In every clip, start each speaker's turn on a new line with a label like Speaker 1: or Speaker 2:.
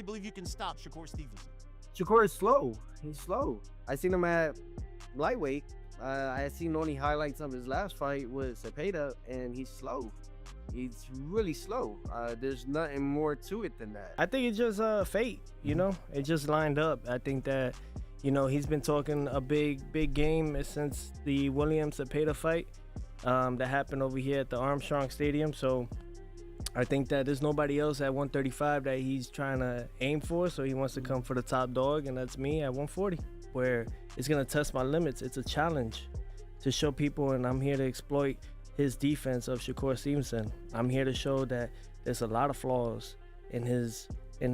Speaker 1: believe you can stop Shakur Stevenson?
Speaker 2: Shakur is slow. He's slow. I seen him at lightweight. I seen only highlights of his last fight with Cepeda, and he's slow. He's really slow. There's nothing more to it than that.
Speaker 3: I think it's just fate, you know? It just lined up. I think that, you know, he's been talking a big game since the Williams-Cepeda fight that happened over here at the Armstrong Stadium. So I think that there's nobody else at 135 that he's trying to aim for. So he wants to come for the top dog, and that's me at 140, where it's going to test my limits. It's a challenge to show people, and I'm here to exploit his defense of Shakur Stevenson. I'm here to show that there's a lot of flaws in his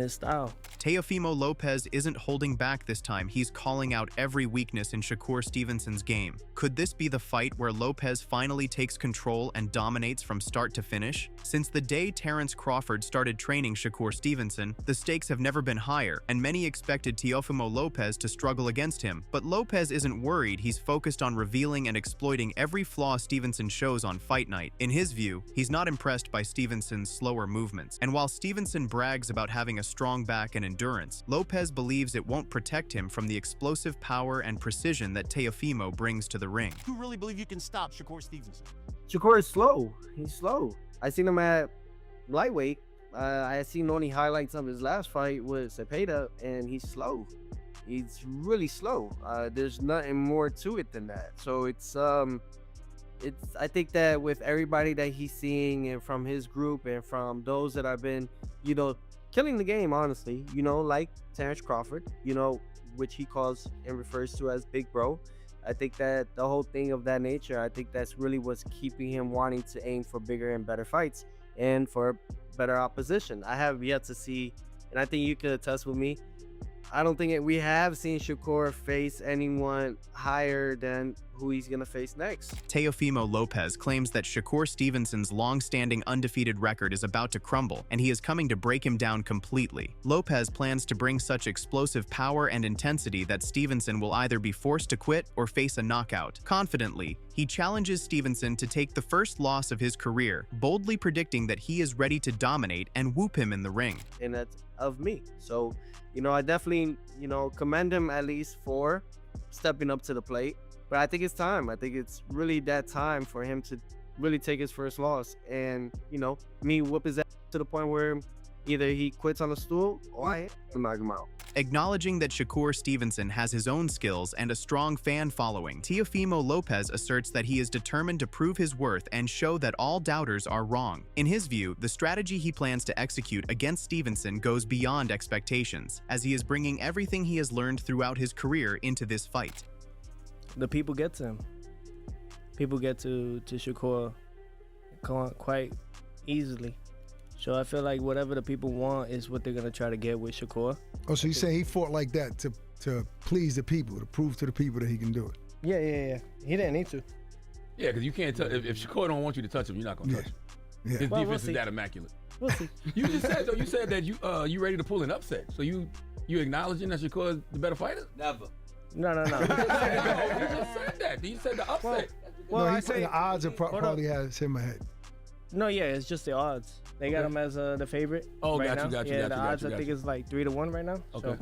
Speaker 3: style.
Speaker 4: Teofimo Lopez isn't holding back this time. He's calling out every weakness in Shakur Stevenson's game. Could this be the fight where Lopez finally takes control and dominates from start to finish? Since the day Terence Crawford started training Shakur Stevenson, the stakes have never been higher, and many expected Teofimo Lopez to struggle against him. But Lopez isn't worried. He's focused on revealing and exploiting every flaw Stevenson shows on fight night. In his view, he's not impressed by Stevenson's slower movements. And while Stevenson brags about having a strong back and endurance, Lopez believes it won't protect him from the explosive power and precision that Teofimo brings to the ring.
Speaker 1: You really believe you can stop Shakur Stevenson?
Speaker 2: Shakur is slow. He's slow. I seen him at lightweight. I seen only highlights of his last fight with Cepeda, and he's slow. He's really slow. There's nothing more to it than that. So I think that with everybody that he's seeing and from his group and from those that have been, you know, killing the game, honestly, you know, like Terence Crawford, you know, which he calls and refers to as Big Bro. I think that the whole thing of that nature, I think that's really what's keeping him wanting to aim for bigger and better fights and for better opposition. I have yet to see, and I think you could attest with me, I don't think we have seen Shakur face anyone higher than who he's going to face next.
Speaker 4: Teofimo Lopez claims that Shakur Stevenson's long-standing undefeated record is about to crumble, and he is coming to break him down completely. Lopez plans to bring such explosive power and intensity that Stevenson will either be forced to quit or face a knockout. Confidently, he challenges Stevenson to take the first loss of his career, boldly predicting that he is ready to dominate and whoop him in the ring.
Speaker 2: And that's of me. So, you know, I definitely, you know, commend him at least for stepping up to the plate. But I think it's time. I think it's really that time for him to really take his first loss and, you know, me whoop his ass to the point where either he quits on the stool or I knock him out.
Speaker 4: Acknowledging that Shakur Stevenson has his own skills and a strong fan following, Teofimo Lopez asserts that he is determined to prove his worth and show that all doubters are wrong. In his view, the strategy he plans to execute against Stevenson goes beyond expectations, as he is bringing everything he has learned throughout his career into this fight.
Speaker 3: The people get to him. People get to Shakur quite easily. So I feel like whatever the people want is what they're going to try to get with Shakur.
Speaker 5: Oh, so you say he fought like that to please the people, to prove to the people that he can do it?
Speaker 3: Yeah. He didn't need to.
Speaker 6: Yeah, because you can't touch. If Shakur don't want you to touch him, you're not going to touch him.
Speaker 5: Yeah.
Speaker 6: His
Speaker 3: Well,
Speaker 6: defense
Speaker 3: we'll
Speaker 6: is that immaculate.
Speaker 3: We'll see.
Speaker 6: You just said, though, you said that you ready to pull an upset. So you acknowledging that Shakur is the better fighter?
Speaker 7: Never.
Speaker 3: No.
Speaker 6: You just said that. You said the upset.
Speaker 3: Well,
Speaker 5: no,
Speaker 3: I
Speaker 5: he
Speaker 3: say
Speaker 5: the odds are probably has him ahead.
Speaker 3: No, yeah, it's just the odds. They got him as the favorite.
Speaker 6: Oh,
Speaker 3: right now.
Speaker 6: got you.
Speaker 3: Yeah, the odds I think is like 3-1 right now.
Speaker 6: Okay.
Speaker 3: So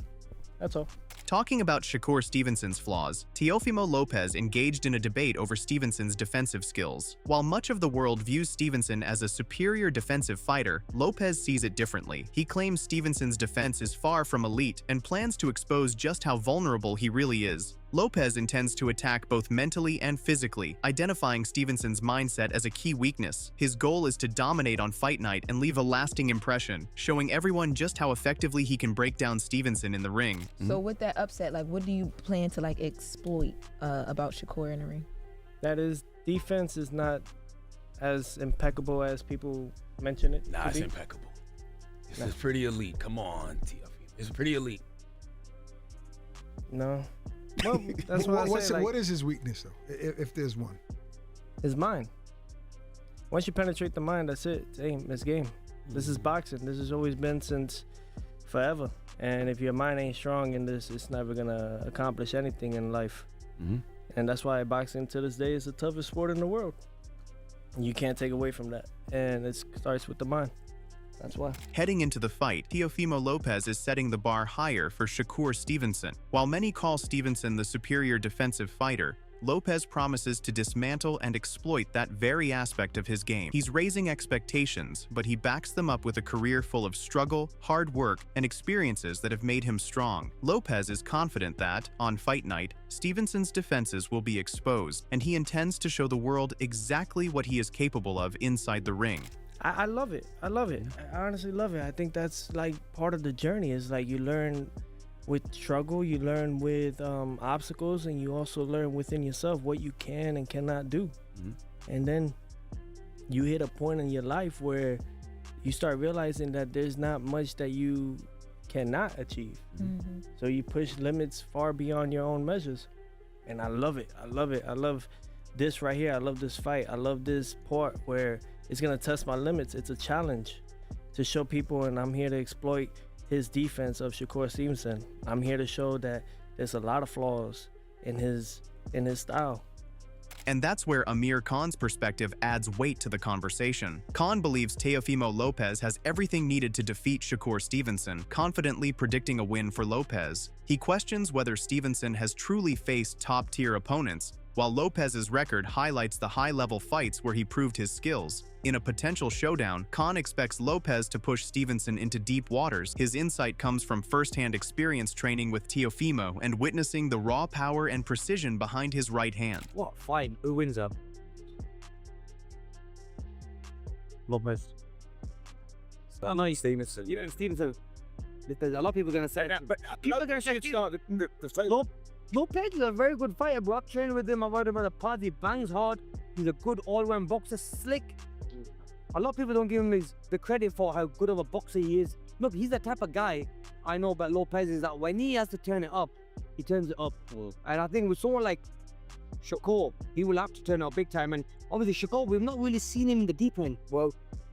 Speaker 3: that's all.
Speaker 4: Talking about Shakur Stevenson's flaws, Teofimo Lopez engaged in a debate over Stevenson's defensive skills. While much of the world views Stevenson as a superior defensive fighter, Lopez sees it differently. He claims Stevenson's defense is far from elite and plans to expose just how vulnerable he really is. Lopez intends to attack both mentally and physically, identifying Stevenson's mindset as a key weakness. His goal is to dominate on fight night and leave a lasting impression, showing everyone just how effectively he can break down Stevenson in the ring.
Speaker 8: So with that upset, like, what do you plan to like exploit about Shakur in the ring?
Speaker 3: That is, defense is not as impeccable as people mention it.
Speaker 6: Nah, it's impeccable. It's pretty elite. Come on, Teofimo. It's pretty elite.
Speaker 3: No. Well, that's what I say.
Speaker 5: What is his weakness, though, if there's one?
Speaker 3: His mind. Once you penetrate the mind, that's it. It's game. This is boxing. This has always been since forever. And if your mind ain't strong in this, it's never going to accomplish anything in life. And that's why boxing to this day is the toughest sport in the world. You can't take away from that. And it starts with the mind. That's why.
Speaker 4: Heading into the fight, Teofimo Lopez is setting the bar higher for Shakur Stevenson. While many call Stevenson the superior defensive fighter, Lopez promises to dismantle and exploit that very aspect of his game. He's raising expectations, but he backs them up with a career full of struggle, hard work, and experiences that have made him strong. Lopez is confident that, on fight night, Stevenson's defenses will be exposed, and he intends to show the world exactly what he is capable of inside the ring.
Speaker 3: I love it. I love it. I honestly love it. I think that's like part of the journey. Is like you learn with struggle, you learn with obstacles, and you also learn within yourself what you can and cannot do. And then you hit a point in your life where you start realizing that there's not much that you cannot achieve. So you push limits far beyond your own measures. And I love it. I love it. I love this right here. I love this fight. I love this part where it's going to test my limits. It's a challenge to show people, and I'm here to exploit his defense of Shakur Stevenson. I'm here to show that there's a lot of flaws in his style.
Speaker 4: And that's where Amir Khan's perspective adds weight to the conversation. Khan believes Teofimo Lopez has everything needed to defeat Shakur Stevenson, confidently predicting a win for Lopez. He questions whether Stevenson has truly faced top-tier opponents, while Lopez's record highlights the high-level fights where he proved his skills. In a potential showdown, Khan expects Lopez to push Stevenson into deep waters. His insight comes from first-hand experience training with Teofimo and witnessing the raw power and precision behind his right hand.
Speaker 2: What fight? Who wins up? Lopez. I know Stevenson. You know Stevenson. A lot of people are gonna say that, but people are gonna say Lopez is a very good fighter, bro. I've trained with him. I've heard him at a party. Bangs hard. He's a good all-round boxer. Slick. A lot of people don't give him the credit for how good of a boxer he is. Look, he's the type of guy I know about Lopez is that when he has to turn it up, he turns it up. And I think with someone like Shakur, he will have to turn it up big time. And obviously Shakur, we've not really seen him in the deep end.
Speaker 7: Well,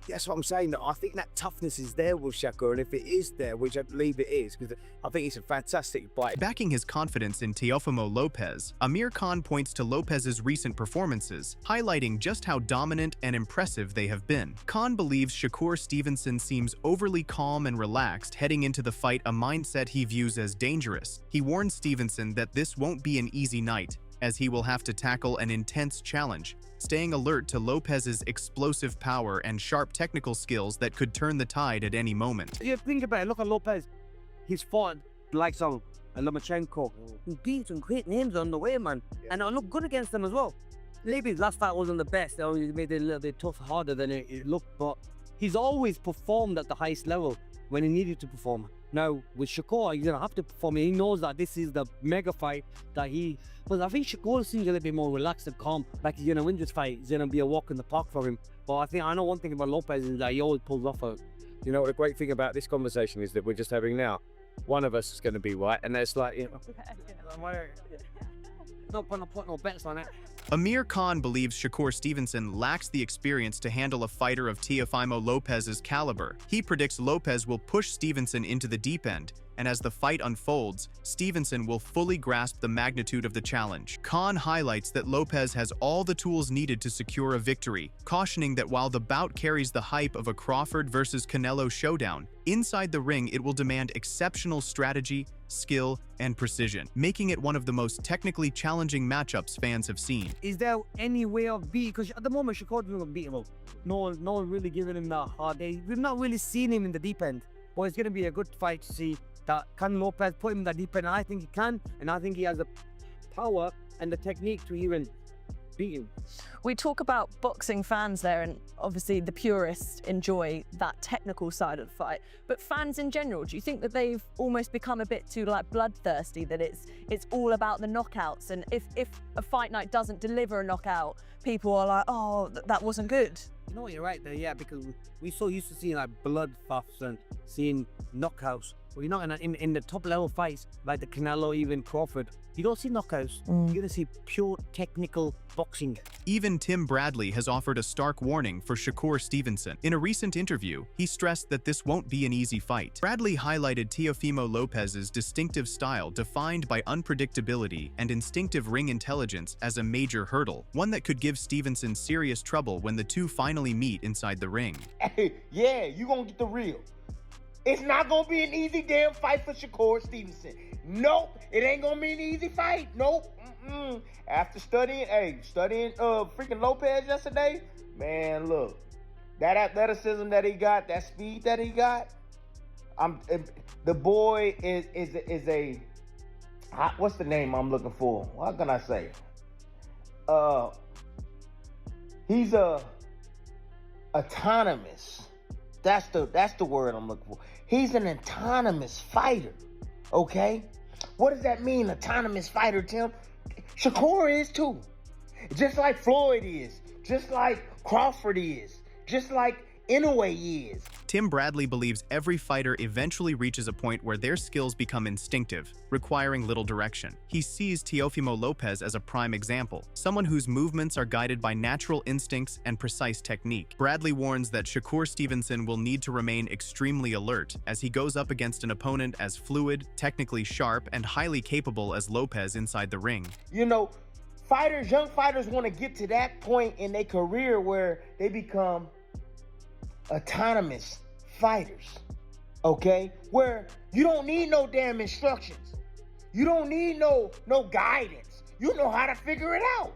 Speaker 7: that's what I'm saying. That I think that toughness is there with Shakur, and if it is there, which I believe it is, because I think it's a fantastic fight.
Speaker 4: Backing his confidence in Teofimo Lopez, Amir Khan points to Lopez's recent performances, highlighting just how dominant and impressive they have been. Khan believes Shakur Stevenson seems overly calm and relaxed heading into the fight, a mindset he views as dangerous. He warns Stevenson that this won't be an easy night, as he will have to tackle an intense challenge, staying alert to Lopez's explosive power and sharp technical skills that could turn the tide at any moment.
Speaker 2: You think about it, look at Lopez. He's fought like some Lomachenko. He beat some great names on the way, man. And I look good against them as well. Maybe his last fight wasn't the best. He made it a little bit tough, harder than it looked, but he's always performed at the highest level when he needed to perform. Now, with Shakur, he's going to have to perform. He knows that this is the mega fight that he... But I think Shakur seems a little bit more relaxed and calm. Like he's going to win this fight. It's going to be a walk in the park for him. But I know one thing about Lopez is that he always pulls off a...
Speaker 7: You know what the great thing about this conversation is that we're just having now? One of us is going to be right, and that's like... You know,
Speaker 2: not going to put no bets on it.
Speaker 4: Amir Khan believes Shakur Stevenson lacks the experience to handle a fighter of Teofimo Lopez's caliber. He predicts Lopez will push Stevenson into the deep end, and as the fight unfolds, Stevenson will fully grasp the magnitude of the challenge. Khan highlights that Lopez has all the tools needed to secure a victory, cautioning that while the bout carries the hype of a Crawford versus Canelo showdown, inside the ring it will demand exceptional strategy, skill, and precision, making it one of the most technically challenging matchups fans have seen.
Speaker 2: Is there any way of beating? Because at the moment, Shakur doesn't beat him up. No one really giving him that hard day. We've not really seen him in the deep end. But it's going to be a good fight to see that can Lopez put him in the deep end. And I think he can, and I think he has the power and the technique to even beat him.
Speaker 9: We talk about boxing fans there, and obviously the purists enjoy that technical side of the fight. But fans in general, do you think that they've almost become a bit too bloodthirsty, that it's all about the knockouts, and if a fight night doesn't deliver a knockout, people are like, oh, that wasn't good?
Speaker 2: You know what, you're right there, yeah, because we're so used to seeing like bloodbaths and seeing knockouts. Well, you're not in the top level fights like the Canelo, even Crawford. You don't see knockouts. You're going to see pure technical boxing.
Speaker 4: Even Tim Bradley has offered a stark warning for Shakur Stevenson. In a recent interview, he stressed that this won't be an easy fight. Bradley highlighted Teofimo Lopez's distinctive style defined by unpredictability and instinctive ring intelligence as a major hurdle, one that could give Stevenson serious trouble when the two finally finally meet inside the ring.
Speaker 10: Hey, yeah, you gonna get the real. It's not gonna be an easy damn fight for Shakur Stevenson. Nope, it ain't gonna be an easy fight. Nope. After studying freaking Lopez yesterday, man, look, that athleticism that he got, that speed that he got, the boy is a what's the name I'm looking for? What can I say? He's autonomous. That's the word I'm looking for. He's an autonomous fighter. Okay? What does that mean, autonomous fighter, Tim? Shakur is too. Just like Floyd is. Just like Crawford is. Just like Inoue is.
Speaker 4: Tim Bradley believes every fighter eventually reaches a point where their skills become instinctive, requiring little direction. He sees Teofimo Lopez as a prime example, someone whose movements are guided by natural instincts and precise technique. Bradley warns that Shakur Stevenson will need to remain extremely alert as he goes up against an opponent as fluid, technically sharp, and highly capable as Lopez inside the ring.
Speaker 10: You know, young fighters want to get to that point in their career where they become autonomous fighters, okay? Where you don't need no damn instructions. You don't need no guidance. You know how to figure it out.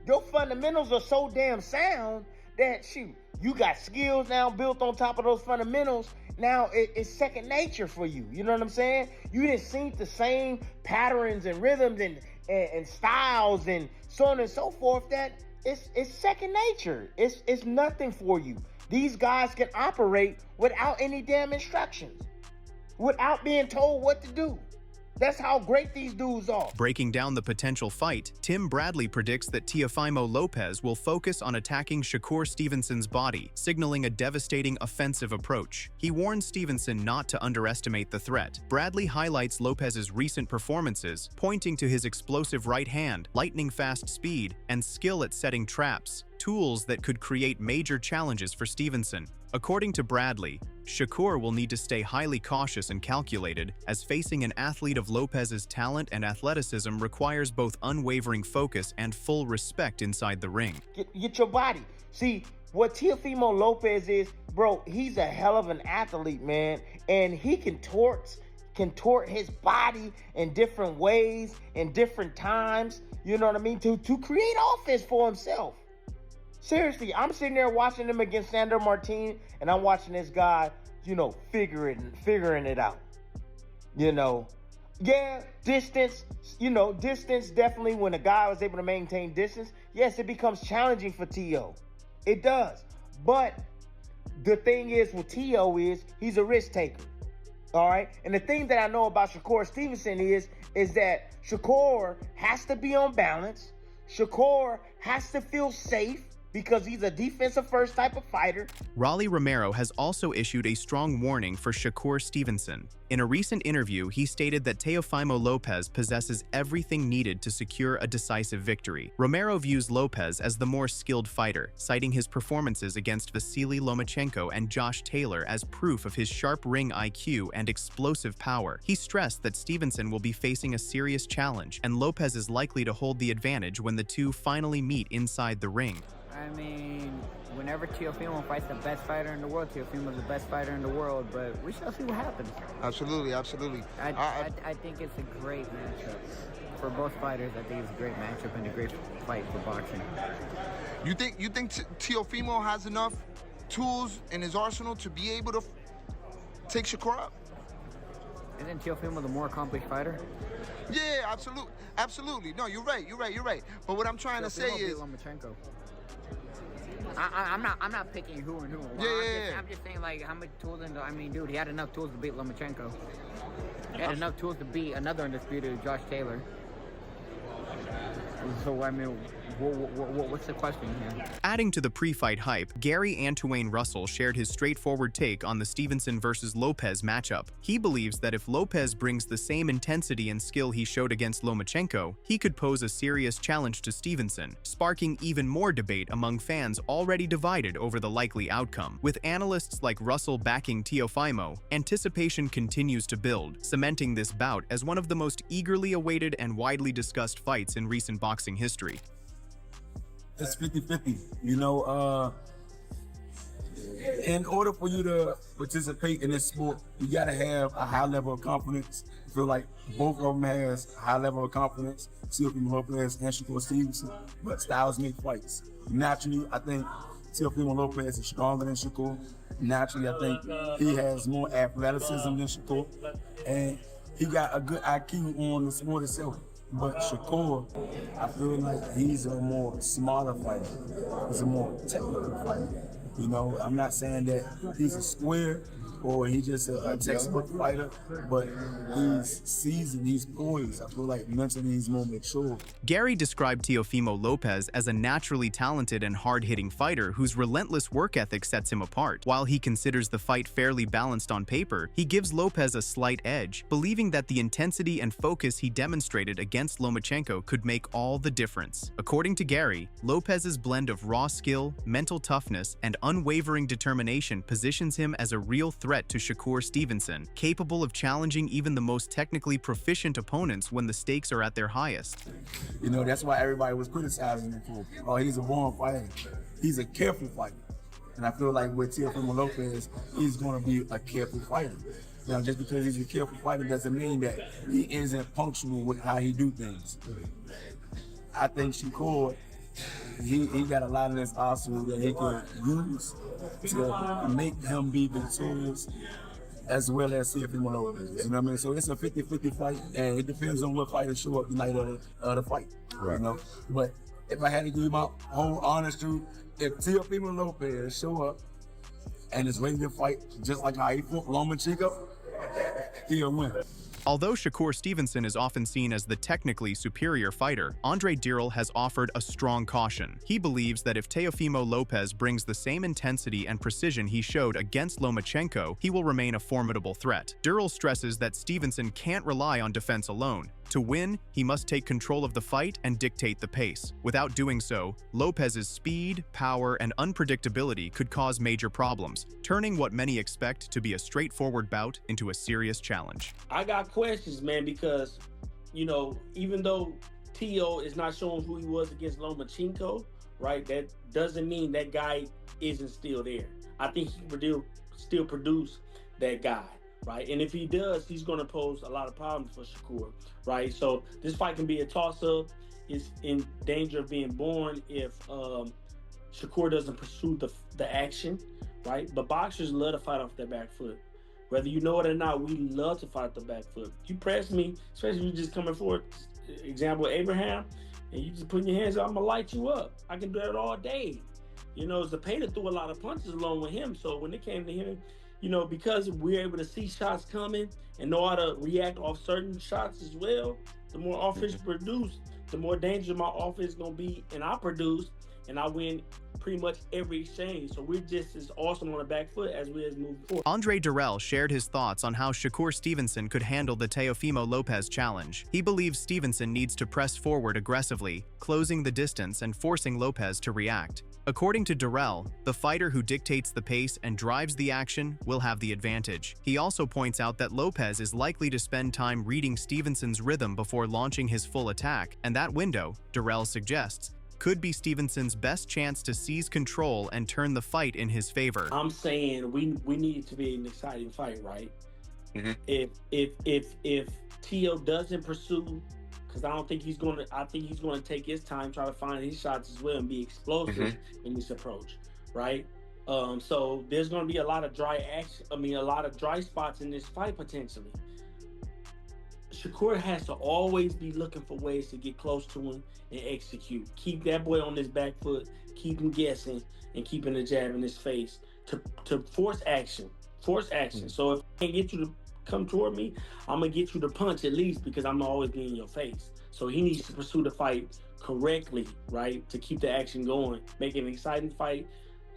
Speaker 10: Your fundamentals are so damn sound that, shoot, you got skills now built on top of those fundamentals. Now it's second nature for you. You know what I'm saying? You didn't see the same patterns and rhythms and styles and so on and so forth that it's second nature. It's nothing for you. These guys can operate without any damn instructions, without being told what to do. That's how great these dudes are.
Speaker 4: Breaking down the potential fight, Tim Bradley predicts that Teofimo Lopez will focus on attacking Shakur Stevenson's body, signaling a devastating offensive approach. He warns Stevenson not to underestimate the threat. Bradley highlights Lopez's recent performances, pointing to his explosive right hand, lightning-fast speed, and skill at setting traps, tools that could create major challenges for Stevenson. According to Bradley, Shakur will need to stay highly cautious and calculated, as facing an athlete of Lopez's talent and athleticism requires both unwavering focus and full respect inside the ring.
Speaker 10: Get your body. See, what Teofimo Lopez is, bro, he's a hell of an athlete, man. And he contort his body in different ways, in different times, you know what I mean, to create offense for himself. Seriously, I'm sitting there watching him against Sandor Martin, and I'm watching this guy, you know, figuring it out. You know, yeah, distance definitely, when a guy was able to maintain distance, yes, it becomes challenging for Teo. It does. But the thing is with Teo is he's a risk taker. All right. And the thing that I know about Shakur Stevenson is that Shakur has to be on balance. Shakur has to feel safe, because he's a defensive first type of fighter.
Speaker 4: Rolly Romero has also issued a strong warning for Shakur Stevenson. In a recent interview, he stated that Teofimo Lopez possesses everything needed to secure a decisive victory. Romero views Lopez as the more skilled fighter, citing his performances against Vasily Lomachenko and Josh Taylor as proof of his sharp ring IQ and explosive power. He stressed that Stevenson will be facing a serious challenge, and Lopez is likely to hold the advantage when the two finally meet inside the ring.
Speaker 11: I mean, whenever Teofimo fights the best fighter in the world, Teofimo's the best fighter in the world, but we shall see what happens.
Speaker 12: Absolutely, absolutely.
Speaker 11: I think it's a great matchup. For both fighters, I think it's a great matchup and a great fight for boxing.
Speaker 12: You think Teofimo has enough tools in his arsenal to be able to take Shakur up?
Speaker 11: Isn't Teofimo the more accomplished fighter?
Speaker 12: Yeah, absolutely. No, you're right. But what I'm trying to say is,
Speaker 11: Lomachenko. I'm not picking who and who. I'm just saying, like, how much tools dude, he had enough tools to beat Lomachenko. He had enough tools to beat another undisputed Josh Taylor. So, I mean, what's the question here?
Speaker 4: Adding to the pre-fight hype, Gary Antoine Russell shared his straightforward take on the Stevenson versus Lopez matchup. He believes that if Lopez brings the same intensity and skill he showed against Lomachenko, he could pose a serious challenge to Stevenson, sparking even more debate among fans already divided over the likely outcome. With analysts like Russell backing Teofimo, anticipation continues to build, cementing this bout as one of the most eagerly awaited and widely discussed fights in recent boxing history.
Speaker 13: It's 50-50. You know, In order for you to participate in this sport, you gotta have a high level of confidence. I feel like both of them has a high level of confidence. Teofimo Lopez and Shakur Stevenson, but styles make fights. Naturally, I think Teofimo Lopez is stronger than Shakur. Naturally, I think he has more athleticism than Shakur, and he got a good IQ on the sport itself. But Shakur, I feel like he's a more smarter fighter. He's a more technical fighter. You know, I'm not saying that he's a square or he's just a textbook fighter, but he's seasoned, he's poised. I feel like mentally he's more mature.
Speaker 4: Gary described Teofimo Lopez as a naturally talented and hard-hitting fighter whose relentless work ethic sets him apart. While he considers the fight fairly balanced on paper, he gives Lopez a slight edge, believing that the intensity and focus he demonstrated against Lomachenko could make all the difference. According to Gary, Lopez's blend of raw skill, mental toughness, and unwavering determination positions him as a real threat to Shakur Stevenson, capable of challenging even the most technically proficient opponents when the stakes are at their highest.
Speaker 13: You know, that's why everybody was criticizing him for, oh, he's a born fighter. He's a careful fighter. And I feel like with Teofimo Lopez, he's going to be a careful fighter. Now, just because he's a careful fighter doesn't mean that he isn't punctual with how he do things. I think Shakur, he got a lot of this arsenal that he can use to make him be victorious as well as Teofimo Lopez. You know what I mean? So it's a 50-50 fight, and it depends on what fighters show up the night of the fight. Right. You know? But if I had to give you my whole honest truth, if Teofimo Lopez show up and is ready to fight just like how he fought Lomachenko, he'll win.
Speaker 4: Although Shakur Stevenson is often seen as the technically superior fighter, Andre Dirrell has offered a strong caution. He believes that if Teofimo Lopez brings the same intensity and precision he showed against Lomachenko, he will remain a formidable threat. Dirrell stresses that Stevenson can't rely on defense alone. To win, he must take control of the fight and dictate the pace. Without doing so, Lopez's speed, power, and unpredictability could cause major problems, turning what many expect to be a straightforward bout into a serious challenge.
Speaker 14: I got questions, man, because, you know, even though Teo is not showing who he was against Lomachenko, right, that doesn't mean that guy isn't still there. I think he can still produce that guy. Right, and if he does, he's going to pose a lot of problems for Shakur, right? So this fight can be a toss-up. It's in danger of being born if Shakur doesn't pursue the action, right? But boxers love to fight off their back foot. Whether you know it or not, we love to fight the back foot. You press me, especially if you're just coming forward, example, Abraham, and you just putting your hands up, I'm going to light you up. I can do that all day. You know, Zepeda threw a lot of punches along with him, so when it came to him, you know, because we're able to see shots coming and know how to react off certain shots as well, the more offense produced, the more dangerous my offense is going to be, and I produce, and I win pretty much every exchange. So we're just as awesome on the back foot as we is moving forward.
Speaker 4: Andre Dirrell shared his thoughts on how Shakur Stevenson could handle the Teofimo Lopez challenge. He believes Stevenson needs to press forward aggressively, closing the distance and forcing Lopez to react. According to Dirrell, the fighter who dictates the pace and drives the action will have the advantage. He also points out that Lopez is likely to spend time reading Stevenson's rhythm before launching his full attack, and that window, Dirrell suggests, could be Stevenson's best chance to seize control and turn the fight in his favor.
Speaker 14: I'm saying we need it to be an exciting fight, right? If Teo doesn't pursue, because I think he's going to take his time, try to find his shots as well and be explosive in this approach, right? So there's going to be a lot of dry action. I mean, a lot of dry spots in this fight potentially. Shakur has to always be looking for ways to get close to him and execute. Keep that boy on his back foot, keep him guessing, and keeping the jab in his face to force action. So if I can't get you to come toward me, I'm going to get you to punch at least, because I'm always be in your face. So he needs to pursue the fight correctly, right, to keep the action going, make it an exciting fight,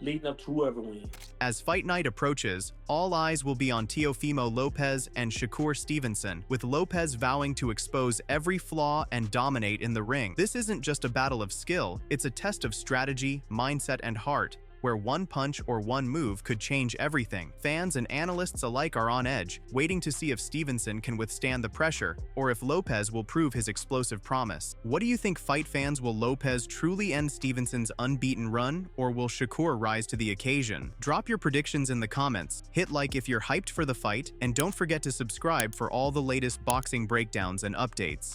Speaker 14: leading up to whoever wins.
Speaker 4: As fight night approaches, all eyes will be on Teofimo Lopez and Shakur Stevenson, with Lopez vowing to expose every flaw and dominate in the ring. This isn't just a battle of skill, it's a test of strategy, mindset, and heart. where one punch or one move could change everything. Fans and analysts alike are on edge, waiting to see if Stevenson can withstand the pressure, or if Lopez will prove his explosive promise. What do you think, fight fans? Will Lopez truly end Stevenson's unbeaten run, or will Shakur rise to the occasion? Drop your predictions in the comments, hit like if you're hyped for the fight, and don't forget to subscribe for all the latest boxing breakdowns and updates.